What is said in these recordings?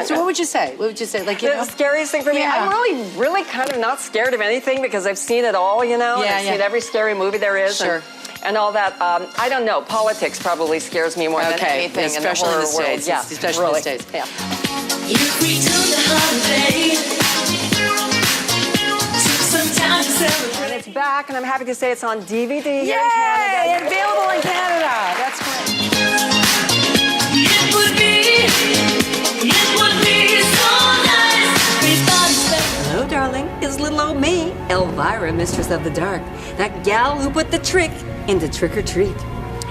So what would you say? What would you say? Like, you know? The scariest thing for me, Yeah. I'm really kind of not scared of anything because I've seen it all, you know? Yeah, I've seen every scary movie there is. Sure. And all that. I don't know. Politics probably scares me more than anything especially in in the the horror world. States. Yeah, Especially really. in the States. Yeah. If we took the holiday, took some time to celebrate. And it's back, and I'm happy to say it's on DVD here in Yay! Canada. Available in Canada. That's great. It would be so nice. We thought it's Hello, darling. It's little old me, Elvira, Mistress of the Dark. That gal who put the trick into trick or treat.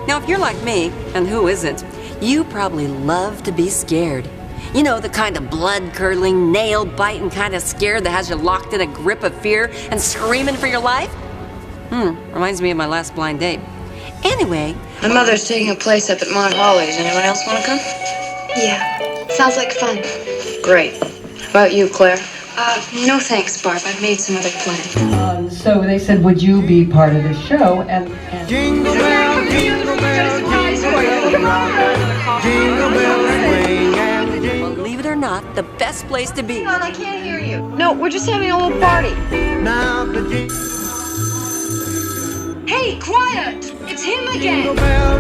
Now, if you're like me, and who isn't, you probably love to be scared. You know, the kind of blood-curdling, nail-biting kind of scare that has you locked in a grip of fear and screaming for your life? Reminds me of my last blind date. Anyway, My mother's taking a place up at Mont Holly's. Anyone else want to come? Yeah, sounds like fun. Great. How about you, Claire? No thanks, Barb. I've made some other plans. So they said, would you be part of the show? And Jingle bell, jingle bell, jingle bell swing and jingle. believe it or not, the best place to be. I can't hear you. No, we're just having a little party. Now the jingle Hey, quiet! It's him again!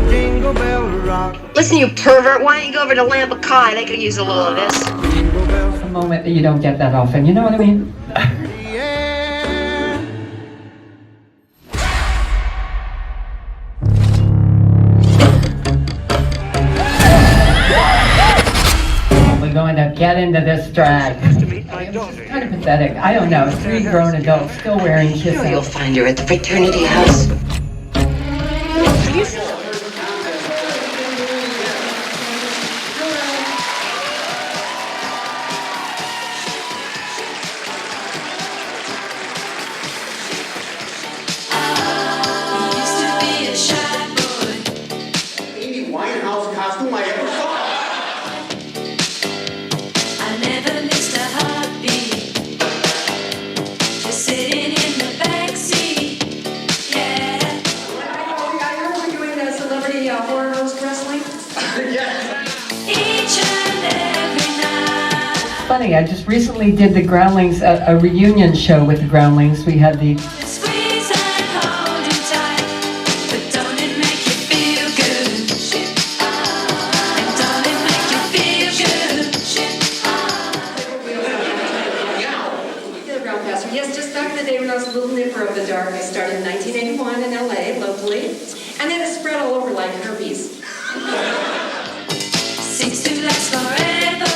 jingle bell rock. Listen, you pervert, why don't you go over to Lambakai? They could use a little of this. Jingle bell, a moment that you don't get that often. You know what I mean? yeah. We're going to get into this drag. To meet my daughter. Kind of pathetic. I don't know. 3 grown adults still wearing kiss You'll find her at the fraternity house. used to be a shy boy. Amy Winehouse costume I ever saw. I never missed a heartbeat. Just sitting in the backseat. Yeah. I heard we're doing the celebrity horror roast wrestling. Each and every night. Funny, I just recently did the Groundlings, a reunion show with the Groundlings. We had the Squeeze and hold you tight. But don't it make you feel good? And don't it make you feel good? Yes, just back in the day when I was a little nipper of the dark, I started in 1981 in LA, locally, and then it spread all over like herpes. Seems to last forever.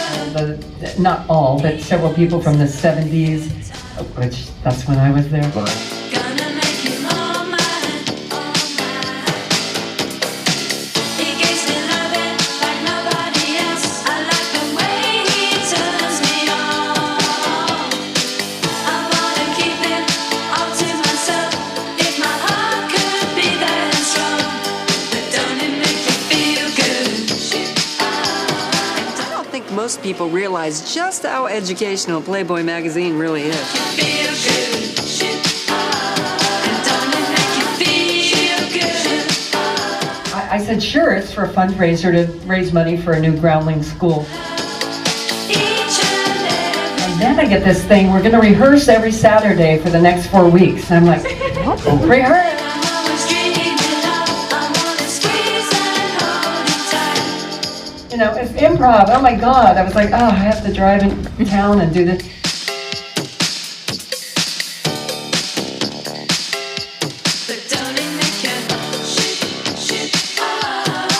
not all, but several people from the 70s, which that's when I was there. Gonna make you all mine, all mine. He gives me loving like nobody else. I like the way he turns me on. I wanna keep him all to myself. If my heart could be that strong, but don't it make you feel good? I don't think most people realize just how educational Playboy magazine really is. Feel good. And don't it make you feel good? I said, sure, it's for a fundraiser to raise money for a new Groundling school. Each and every And then I get this thing, we're going to rehearse every Saturday for the next 4 weeks. And I'm like, what? Rehearse? I'm always dreaming of, I wanna squeeze and hold you tight. You know, it's improv. Oh my God. I was like, oh, I have to drive in town and do this. But don't it make you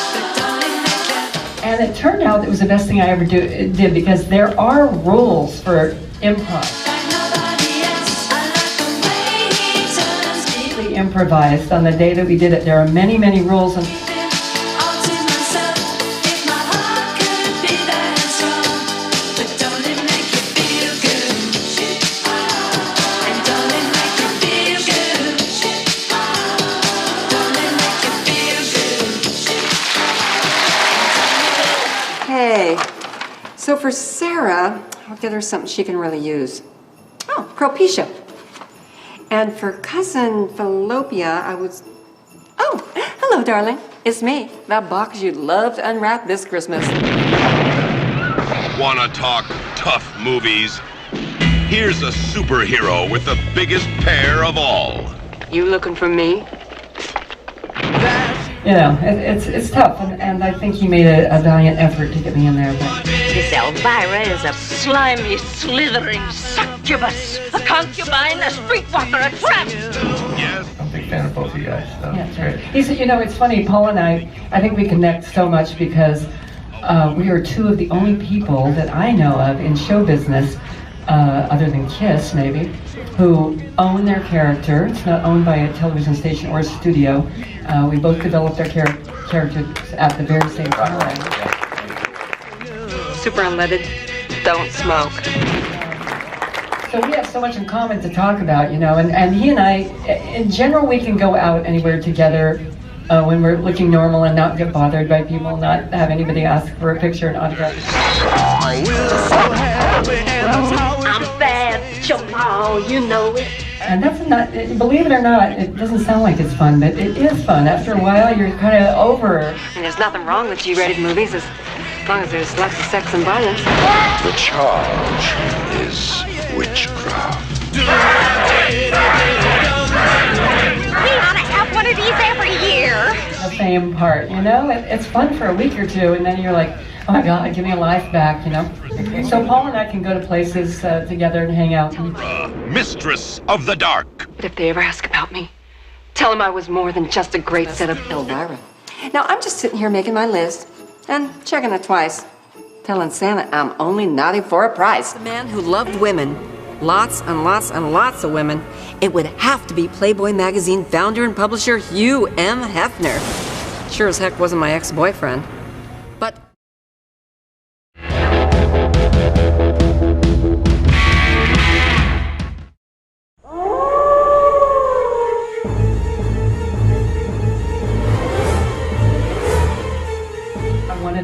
but don't it make you And it turned out it was the best thing I ever did because there are rules for improv. like nobody else? I like the way he turns me We improvised on the day that we did it. There are many, many rules. And all to myself. If my heart could be that strong, but don't it make you feel good? And don't it make you feel good? Don't it make you feel good? Hey, so for Sarah, I'll get her something she can really use. Oh, Propecia. And for cousin Falloppia, I was... Oh, hello, darling. It's me, that box you'd love to unwrap this Christmas. Wanna talk tough movies? Here's a superhero with the biggest pair of all. You looking for me? You know, it's tough, and I think he made a valiant effort to get me in there. But This Elvira is a slimy, slithering succubus, a concubine, a streetwalker, a tramp. Yes. I'm a big fan of both of you guys. So yeah, it's great. he's, you know, it's funny. Paul and I think we connect so much because we are two of the only people that I know of in show business, other than Kiss maybe, who own their character. It's not owned by a television station or a studio. We both developed our characters at the very same time. Super unleaded. Don't smoke. So we have so much in common to talk about, you know, and he and I, in general, we can go out anywhere together when we're looking normal and not get bothered by people, not have anybody ask for a picture and autograph. I'm bad, Jamal, you know it. And that's not, believe it or not, it doesn't sound like it's fun, but it is fun. After a while, you're kind of over. And there's nothing wrong with G-rated movies as long as there's lots of sex and violence. The charge is witchcraft. We ought to have one of these every year. The same part, you know? It's fun for a week or two, and then you're like, oh my God, give me a life back, you know? So Paul and I can go to places together and hang out. Mistress of the Dark. But if they ever ask about me, tell them I was more than just a great set of Elvira. Now, I'm just sitting here making my list and checking it twice, telling Santa I'm only naughty for a price. The man who loved women, lots and lots and lots of women, it would have to be Playboy magazine founder and publisher Hugh M. Hefner. Sure as heck wasn't my ex-boyfriend. But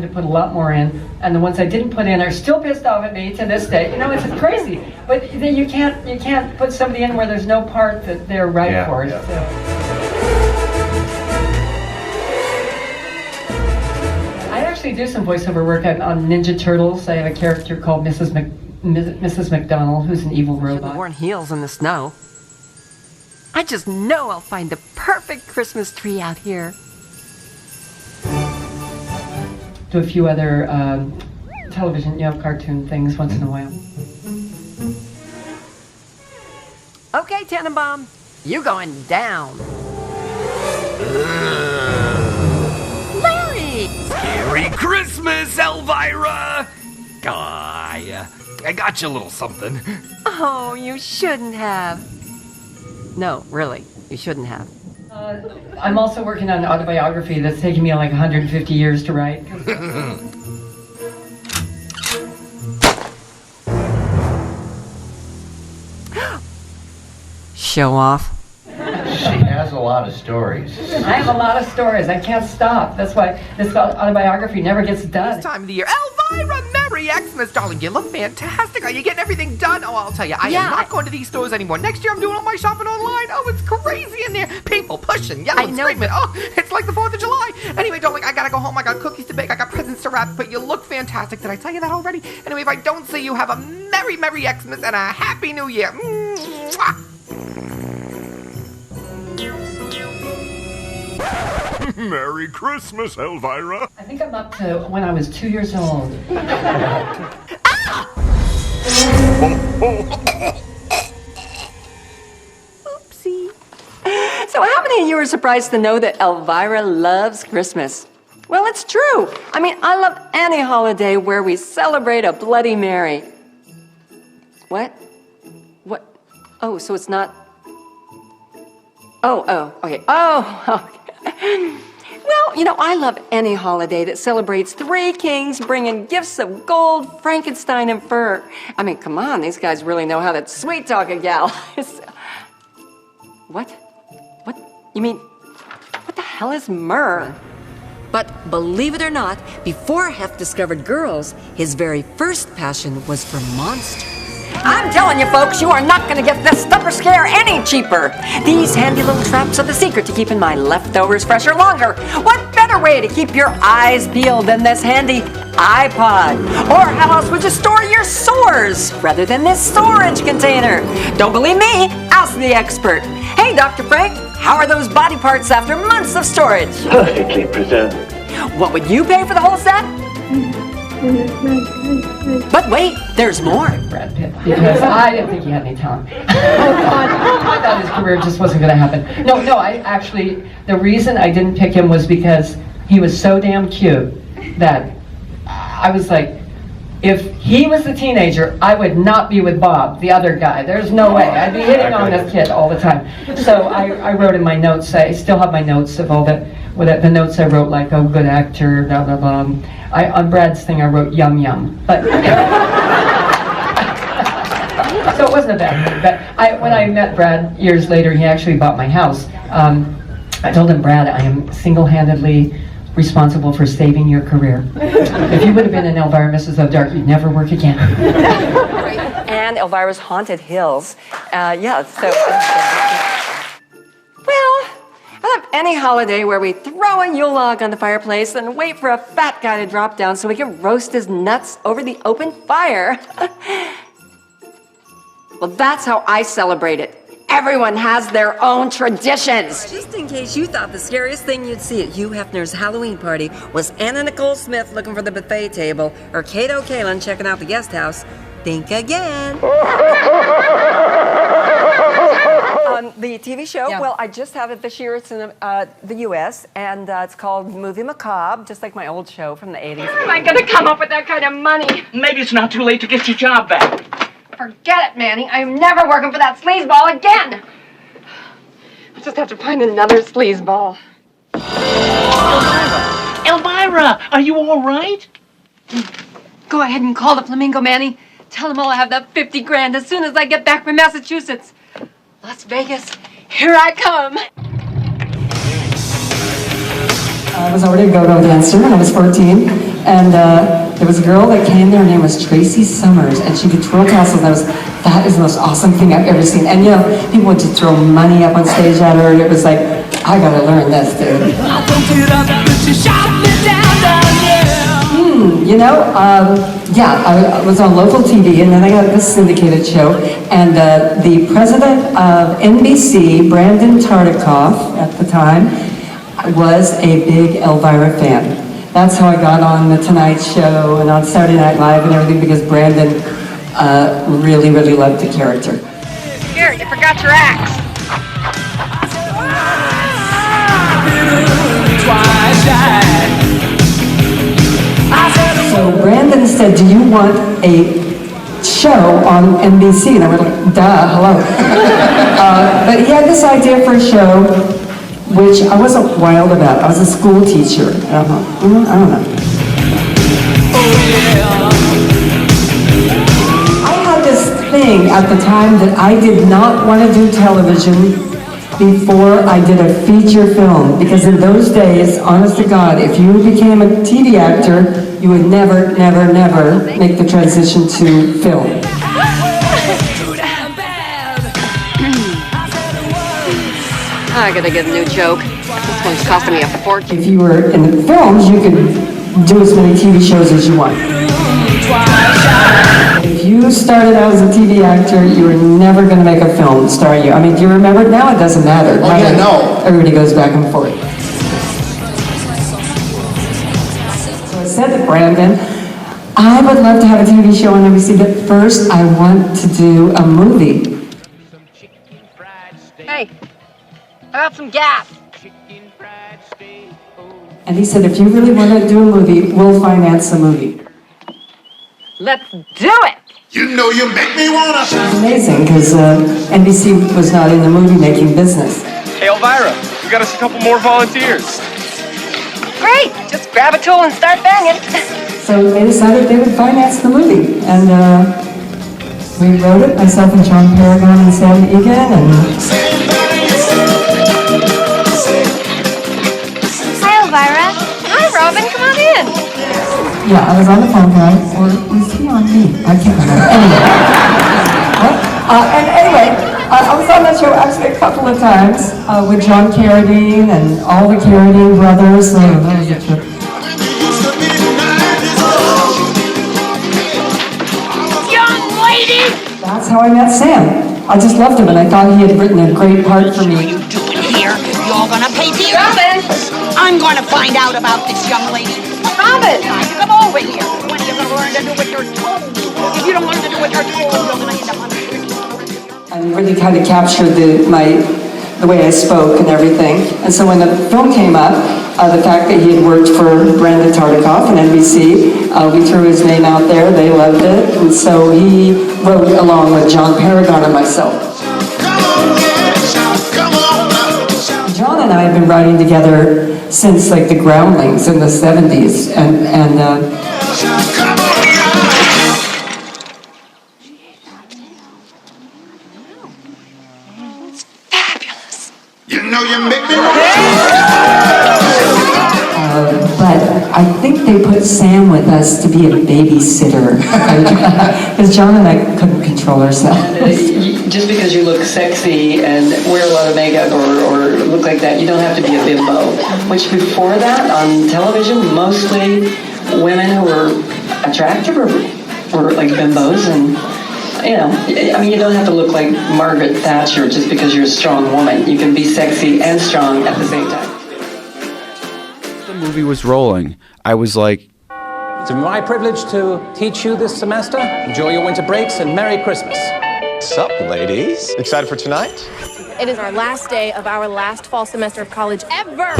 to put a lot more in, and the ones I didn't put in are still pissed off at me to this day. You know, it's crazy. But then you can't put somebody in where there's no part that they're right for. Yeah. So. I actually do some voiceover work on Ninja Turtles. I have a character called Mrs. McDonald, who's an evil robot. worn heels in the snow. I just know I'll find the perfect Christmas tree out here. Do a few other television, you know, cartoon things once in a while. Okay, Tannenbaum, you going down. Larry! Merry Christmas, Elvira! I got you a little something. Oh, you shouldn't have. No, really, you shouldn't have. I'm also working on an autobiography that's taken me like 150 years to write. Show off. She has a lot of stories. I have a lot of stories. I can't stop. That's why this autobiography never gets done. This time of the year. Elvira, Merry Xmas, darling. You look fantastic. Are you getting everything done? Oh, I'll tell you, I am not going to these stores anymore. Next year, I'm doing all my shopping online. Oh, it's crazy in there. People pushing, yelling, screaming. Oh, it's like the 4th of July. Anyway, darling, I gotta go home. I got cookies to bake. I got presents to wrap. But you look fantastic. Did I tell you that already? Anyway, if I don't see you, have a Merry Xmas and a Happy New Year. Mwah. Merry Christmas, Elvira. I think I'm up to when I was 2 years old. Oopsie. So how many of you are surprised to know that Elvira loves Christmas? Well, it's true. I mean, I love any holiday where we celebrate a Bloody Mary. What? What? Oh, so it's not... Oh, okay. Oh, okay. Well, you know, I love any holiday that celebrates 3 kings bringing gifts of gold, Frankenstein, and fur. I mean, come on, these guys really know how to sweet-talk a gal. What? What? You mean, what the hell is myrrh? But believe it or not, before Hef discovered girls, his very first passion was for monsters. I'm telling you folks, you are not going to get this stumper scare any cheaper. These handy little traps are the secret to keeping my leftovers fresher longer. What better better way to keep your eyes peeled than this handy iPod? Or how else would you store your sores rather than this storage container? Don't believe me? Ask the expert. Hey, Dr. Frank, how are those body parts after months of storage? Perfectly preserved. What would you pay for the whole set? But wait, there's more. Brad Pitt, because I didn't think he had any talent. I thought his career just wasn't going to happen. No, I actually, the reason I didn't pick him was because he was so damn cute that I was like, if he was the teenager, I would not be with Bob, the other guy. There's no way. I'd be hitting on this kid all the time. So I wrote in my notes, I still have my notes of all the notes I wrote, like, oh, good actor, blah, blah, blah. On Brad's thing, I wrote yum, yum. But so it wasn't a bad thing. But when I met Brad years later, he actually bought my house. I told him, Brad, I am single-handedly responsible for saving your career. If you would have been in Elvira, Mrs. of Dark, you'd never work again. And Elvira's Haunted Hills. Yeah, so... Well, I love any holiday where we throw a Yule log on the fireplace and wait for a fat guy to drop down so we can roast his nuts over the open fire. Well, that's how I celebrate it. Everyone has their own traditions. Just in case you thought the scariest thing you'd see at Hugh Hefner's Halloween party was Anna Nicole Smith looking for the buffet table or Kato Kalin checking out the guest house, think again. The TV show, well, I just have it this year. It's in the U.S., and it's called Movie Macabre, just like my old show from the 80s. Where am I going to come up with that kind of money? Maybe it's not too late to get your job back. Forget it, Manny. I'm never working for that sleazeball again. I'll just have to find another sleazeball. Elvira, are you all right? Go ahead and call the Flamingo, Manny. Tell them I'll have that 50 grand as soon as I get back from Massachusetts. Las Vegas, here I come. I was already a go-go dancer when I was 14, and there was a girl that came there, her name was Tracy Summers, and she could twirl tassels, and that is the most awesome thing I've ever seen. And people would just throw money up on stage at her, and it was like, I gotta learn this, dude. I was on local TV, and then I got this syndicated show, and the president of NBC, Brandon Tartikoff, at the time, was a big Elvira fan. That's how I got on The Tonight Show and on Saturday Night Live and everything, because Brandon really, really loved the character. Here, you forgot your axe. So Brandon said, do you want a show on NBC? And I went like, duh, hello. But he had this idea for a show, which I wasn't wild about. I was a school teacher. And I thought, I don't know. I had this thing at the time that I did not want to do television before I did a feature film. Because in those days, honest to God, if you became a TV actor, you would never, never, never make the transition to film. I gotta get a new joke. This one's costing me a fortune. If you were in the films, you could do as many TV shows as you want. If you started out as a TV actor, you were never going to make a film starring you. I mean, do you remember it now? It doesn't matter. Oh, yeah, no. Everybody goes back and forth. So I said to Brandon, I would love to have a TV show on NBC, but first I want to do a movie. Hey, I got some gas. And he said, if you really want to do a movie, we'll finance the movie. Let's do it. You know you make me wanna. It's amazing, because NBC was not in the movie-making business. Hey, Elvira, we got us a couple more volunteers. Great, just grab a tool and start banging. So they decided they would finance the movie, and we wrote it, myself and John Paragon and Sam Egan, and... Hi, Elvira. Hi, Robin, come on in. Yeah, I was on the phone guy, or was he on me? I can't remember. Anyway. And anyway, I was on that show actually a couple of times with John Carradine and all the Carradine brothers. That was a trip. Young lady! That's how I met Sam. I just loved him, and I thought he had written a great part for me. Here, you're gonna pay dear. Robin! I'm gonna find out about this young lady. Robin! You come over here. When are you gonna learn to do what you're told? If you don't learn to do what you're told, you're gonna end up on the street. I really kind of captured the way I spoke and everything. And so when the film came up, the fact that he had worked for Brenda Tartikoff and NBC, we threw his name out there. They loved it, and so he wrote along with John Paragon and myself. John and I have been writing together since like the Groundlings in the 70s, and You know you make me but I think they put Sam with us to be a babysitter. Because John and I couldn't control ourselves. Just because you look sexy and wear a lot of makeup or look like that, you don't have to be a bimbo. Which before that, on television, mostly women who were attractive were like bimbos. And, you know, I mean, you don't have to look like Margaret Thatcher just because you're a strong woman. You can be sexy and strong at the same time. The movie was rolling. I was like, it's my privilege to teach you this semester. Enjoy your winter breaks and Merry Christmas. What's up, ladies? Excited for tonight? It is our last day of our last fall semester of college ever.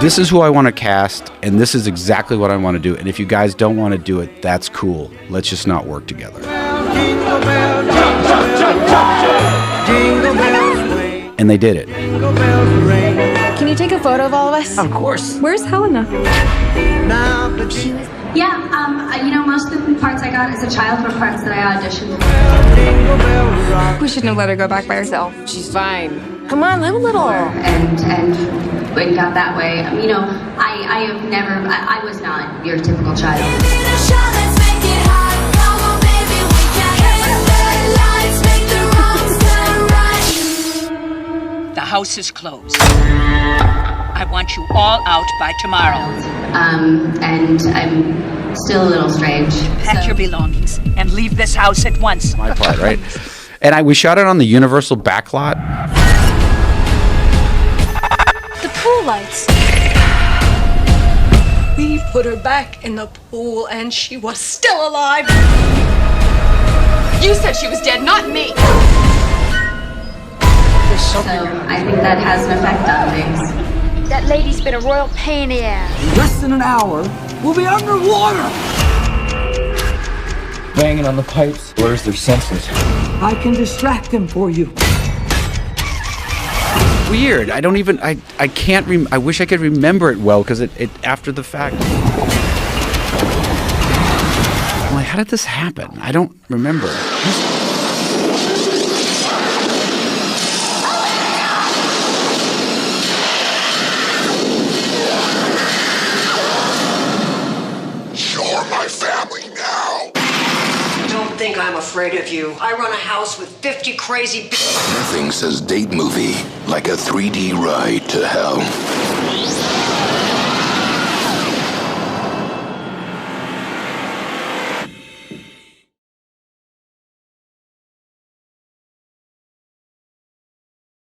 this is who I want to cast, and this is exactly what I want to do. And if you guys don't want to do it, that's cool. Let's just not work together. And they did it. Can you take a photo of all of us? Of course. Where's Helena? Yeah, you know, most of the parts I got as a child were parts that I auditioned for. We shouldn't have let her go back by herself. She's fine. Come on, live a little. And it got that way. You know, I have never, I was not your typical child. The house is closed. I want you all out by tomorrow. And I'm still a little strange. Pack your belongings and leave this house at once. My part, right? And we shot it on the Universal backlot. The pool lights. We put her back in the pool and she was still alive. You said she was dead, not me. So I think that has an effect on things. That lady's been a royal pain in the ass. Less than an hour, we'll be underwater. Banging on the pipes. Where's their senses? I can distract them for you. Weird. I don't even. I can't. I wish I could remember it well because it after the fact. I'm like, how did this happen? I don't remember. Think I'm afraid of you. I run a house with 50 crazy Nothing says date movie like a 3D ride to hell.